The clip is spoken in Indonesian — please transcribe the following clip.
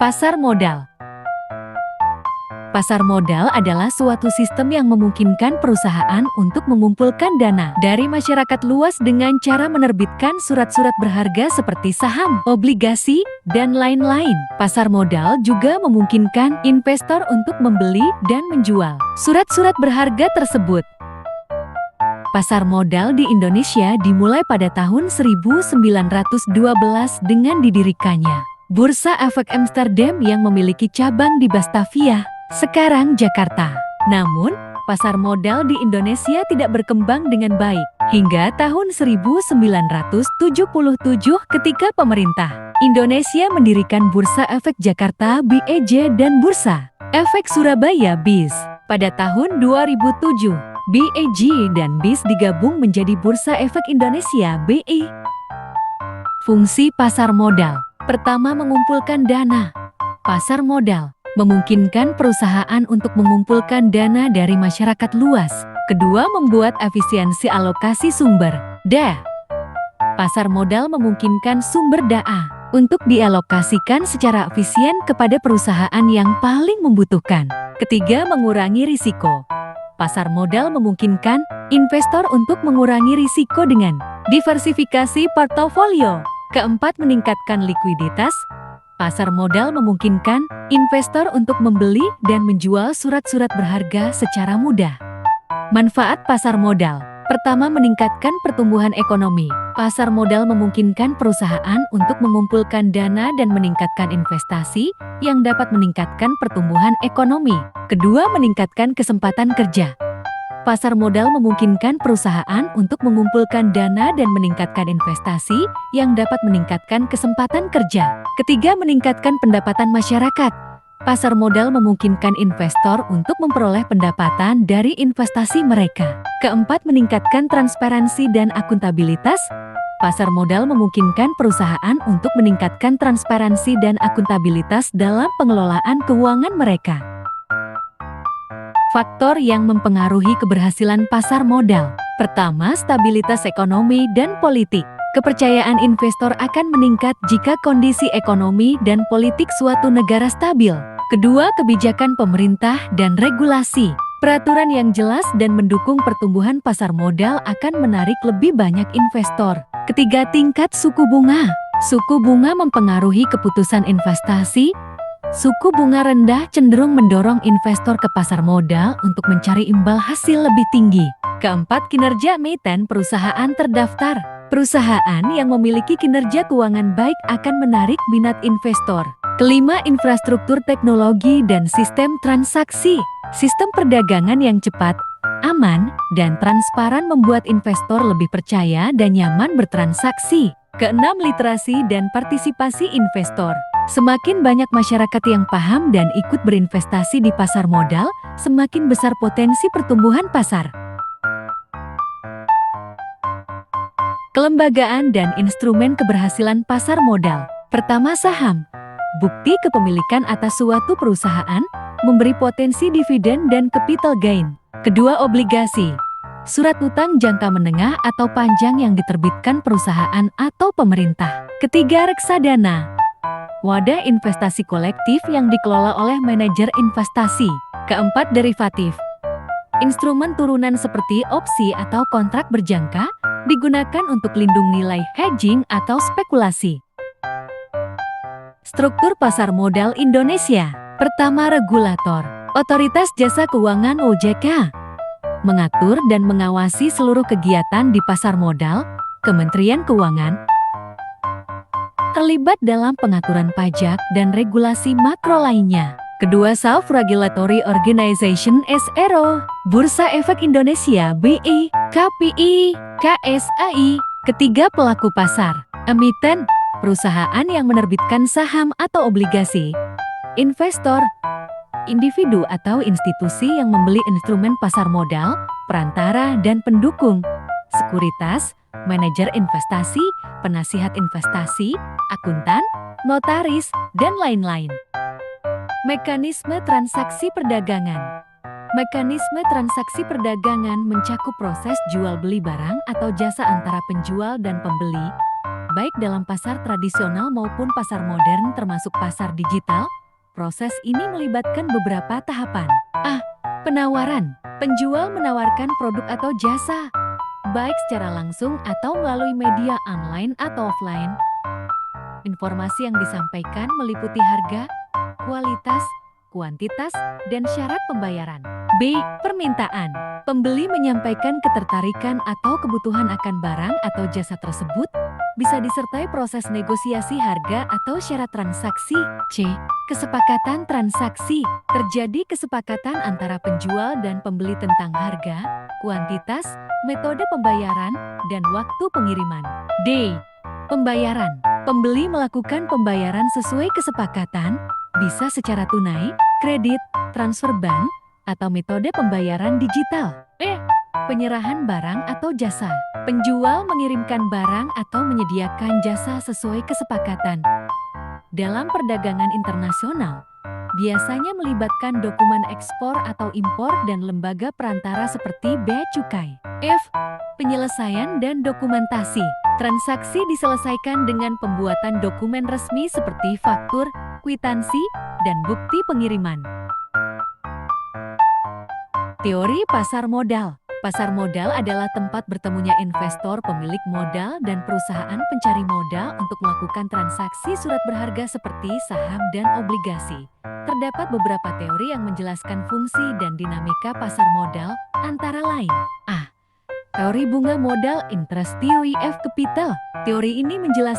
Pasar modal. Pasar modal adalah suatu sistem yang memungkinkan perusahaan untuk mengumpulkan dana dari masyarakat luas dengan cara menerbitkan surat-surat berharga seperti saham, obligasi, dan lain-lain. Pasar modal juga memungkinkan investor untuk membeli dan menjual surat-surat berharga tersebut. Pasar modal di Indonesia dimulai pada tahun 1912 dengan didirikannya Bursa Efek Amsterdam yang memiliki cabang di Batavia, sekarang Jakarta. Namun, pasar modal di Indonesia tidak berkembang dengan baik hingga tahun 1977 ketika pemerintah Indonesia mendirikan Bursa Efek Jakarta (BEJ) dan Bursa Efek Surabaya (BIS). Pada tahun 2007, BEJ dan BIS digabung menjadi Bursa Efek Indonesia (BI). Fungsi pasar modal. Pertama, mengumpulkan dana. Pasar modal memungkinkan perusahaan untuk mengumpulkan dana dari masyarakat luas. Kedua, membuat efisiensi alokasi sumber daya. Pasar modal memungkinkan sumber daya untuk dialokasikan secara efisien kepada perusahaan yang paling membutuhkan. Ketiga, mengurangi risiko. Pasar modal memungkinkan investor untuk mengurangi risiko dengan diversifikasi portofolio. Keempat, meningkatkan likuiditas. Pasar modal memungkinkan investor untuk membeli dan menjual surat-surat berharga secara mudah. Manfaat pasar modal. Pertama, meningkatkan pertumbuhan ekonomi. Pasar modal memungkinkan perusahaan untuk mengumpulkan dana dan meningkatkan investasi yang dapat meningkatkan pertumbuhan ekonomi. Kedua, meningkatkan kesempatan kerja. Pasar modal memungkinkan perusahaan untuk mengumpulkan dana dan meningkatkan investasi yang dapat meningkatkan kesempatan kerja. Ketiga, meningkatkan pendapatan masyarakat. Pasar modal memungkinkan investor untuk memperoleh pendapatan dari investasi mereka. Keempat, meningkatkan transparansi dan akuntabilitas. Pasar modal memungkinkan perusahaan untuk meningkatkan transparansi dan akuntabilitas dalam pengelolaan keuangan mereka. Faktor yang mempengaruhi keberhasilan pasar modal. Pertama, stabilitas ekonomi dan politik. Kepercayaan investor akan meningkat jika kondisi ekonomi dan politik suatu negara stabil. Kedua, kebijakan pemerintah dan regulasi. Peraturan yang jelas dan mendukung pertumbuhan pasar modal akan menarik lebih banyak investor. Ketiga, tingkat suku bunga. Suku bunga mempengaruhi keputusan investasi. Suku bunga rendah cenderung mendorong investor ke pasar modal untuk mencari imbal hasil lebih tinggi. Keempat, kinerja emiten perusahaan terdaftar. Perusahaan yang memiliki kinerja keuangan baik akan menarik minat investor. Kelima, infrastruktur teknologi dan sistem transaksi. Sistem perdagangan yang cepat, aman, dan transparan membuat investor lebih percaya dan nyaman bertransaksi. Keenam, literasi dan partisipasi investor. Semakin banyak masyarakat yang paham dan ikut berinvestasi di pasar modal, semakin besar potensi pertumbuhan pasar. Kelembagaan dan instrumen keberhasilan pasar modal. Pertama, saham. Bukti kepemilikan atas suatu perusahaan, memberi potensi dividen dan capital gain. Kedua, obligasi. Surat utang jangka menengah atau panjang yang diterbitkan perusahaan atau pemerintah. Ketiga, reksadana. Wadah investasi kolektif yang dikelola oleh manajer investasi. Keempat, derivatif. Instrumen turunan seperti opsi atau kontrak berjangka digunakan untuk lindung nilai hedging atau spekulasi. Struktur pasar modal Indonesia. Pertama, regulator. Otoritas Jasa Keuangan (OJK) mengatur dan mengawasi seluruh kegiatan di pasar modal. Kementerian Keuangan terlibat dalam pengaturan pajak dan regulasi makro lainnya. Kedua, Self-Regulatory Organization (SRO), Bursa Efek Indonesia (BI), KPI, KSAI. Ketiga, pelaku pasar. Emiten, perusahaan yang menerbitkan saham atau obligasi. Investor, individu atau institusi yang membeli instrumen pasar modal, perantara dan pendukung. Sekuritas, manajer investasi, penasihat investasi, akuntan, notaris, dan lain-lain. Mekanisme transaksi perdagangan. Mekanisme transaksi perdagangan mencakup proses jual beli barang atau jasa antara penjual dan pembeli, Baik dalam pasar tradisional maupun pasar modern termasuk pasar digital, proses ini melibatkan beberapa tahapan. Penawaran. Penjual menawarkan produk atau jasa, baik secara langsung atau melalui media online atau offline. Informasi yang disampaikan meliputi harga, kualitas, kuantitas, dan syarat pembayaran. B. Permintaan. Pembeli menyampaikan ketertarikan atau kebutuhan akan barang atau jasa tersebut, bisa disertai proses negosiasi harga atau syarat transaksi. C. Kesepakatan transaksi. Terjadi kesepakatan antara penjual dan pembeli tentang harga, kuantitas, metode pembayaran, dan waktu pengiriman. D. Pembayaran. Pembeli melakukan pembayaran sesuai kesepakatan, bisa secara tunai, kredit, transfer bank, atau metode pembayaran digital. E. Penyerahan barang atau jasa. Penjual mengirimkan barang atau menyediakan jasa sesuai kesepakatan. Dalam perdagangan internasional, biasanya melibatkan dokumen ekspor atau impor dan lembaga perantara seperti bea cukai. F. Penyelesaian dan dokumentasi. Transaksi diselesaikan dengan pembuatan dokumen resmi seperti faktur, kwitansi, dan bukti pengiriman. Teori pasar modal. Pasar modal adalah tempat bertemunya investor, pemilik modal, dan perusahaan pencari modal untuk melakukan transaksi surat berharga seperti saham dan obligasi. Terdapat beberapa teori yang menjelaskan fungsi dan dinamika pasar modal, antara lain: A. Teori bunga modal, interest theory of capital. Teori ini menjelaskan